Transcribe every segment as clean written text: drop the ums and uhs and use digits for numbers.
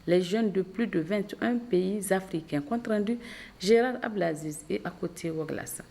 les jeunes de plus de 21 pays africains. Compte rendu, Gérard Ablaziz et à côté Ouaglassa.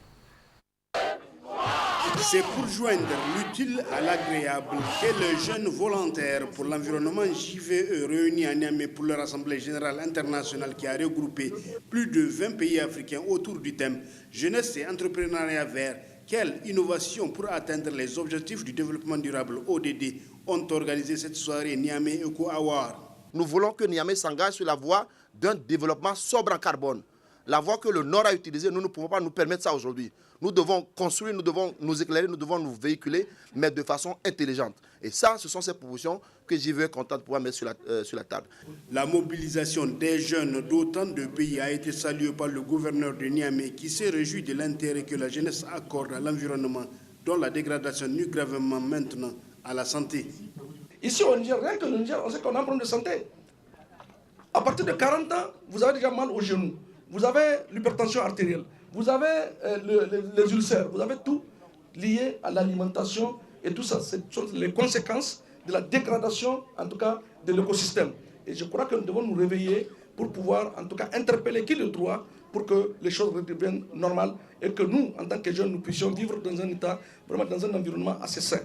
C'est pour joindre l'utile à l'agréable que les jeunes volontaires pour l'environnement JVE réunis à Niamey pour leur Assemblée générale internationale qui a regroupé plus de 20 pays africains autour du thème « Jeunesse et entrepreneuriat vert ». Quelle innovation pour atteindre les objectifs du développement durable ODD ont organisé cette soirée Niamey Eco Award. Nous voulons que Niamey s'engage sur la voie d'un développement sobre en carbone. La voie que le Nord a utilisée, nous ne pouvons pas nous permettre ça aujourd'hui. Nous devons construire, nous devons nous éclairer, nous devons nous véhiculer, mais de façon intelligente. Et ça, ce sont ces propositions que j'y veux content de pouvoir mettre sur la table. La mobilisation des jeunes d'autant de pays a été saluée par le gouverneur de Niamey qui s'est réjoui de l'intérêt que la jeunesse accorde à l'environnement, dont la dégradation nuit gravement maintenant à la santé. Ici au Niger, rien que le Niger, on sait qu'on a un problème de santé. À partir de 40 ans, vous avez déjà mal aux genoux. Vous avez l'hypertension artérielle, vous avez les ulcères, vous avez tout lié à l'alimentation et tout ça. Ce sont les conséquences de la dégradation, en tout cas, de l'écosystème. Et je crois que nous devons nous réveiller pour pouvoir, en tout cas, interpeller qui le droit pour que les choses redeviennent normales et que nous, en tant que jeunes, nous puissions vivre dans un état, vraiment dans un environnement assez sain.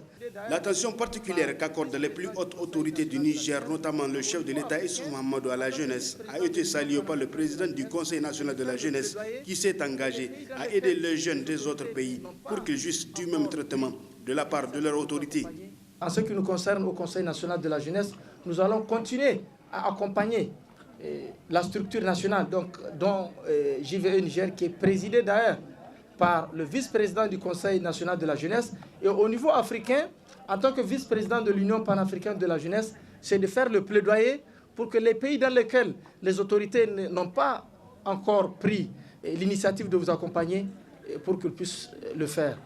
L'attention particulière qu'accordent les plus hautes autorités du Niger, notamment le chef de l'État Issoufou Mahamadou à la jeunesse, a été saluée par le président du Conseil national de la jeunesse qui s'est engagé à aider les jeunes des autres pays pour qu'ils jouissent du même traitement de la part de leurs autorités. En ce qui nous concerne au Conseil national de la jeunesse, nous allons continuer à accompagner la structure nationale dont JVE Niger, qui est présidée d'ailleurs par le vice-président du Conseil national de la jeunesse. Et au niveau africain, en tant que vice-président de l'Union panafricaine de la jeunesse, c'est de faire le plaidoyer pour que les pays dans lesquels les autorités n'ont pas encore pris l'initiative de vous accompagner, pour qu'ils puissent le faire.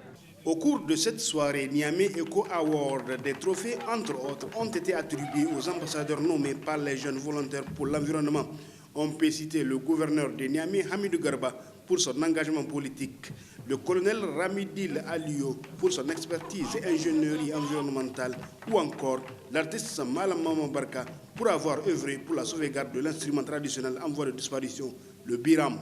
Au cours de cette soirée, Niamey Eco Award, des trophées, entre autres, ont été attribués aux ambassadeurs nommés par les jeunes volontaires pour l'environnement. On peut citer le gouverneur de Niamey, Hamidou Garba, pour son engagement politique, le colonel Ramidil Alio pour son expertise et ingénierie environnementale, ou encore l'artiste Malam Maman Barka pour avoir œuvré pour la sauvegarde de l'instrument traditionnel en voie de disparition, le biram.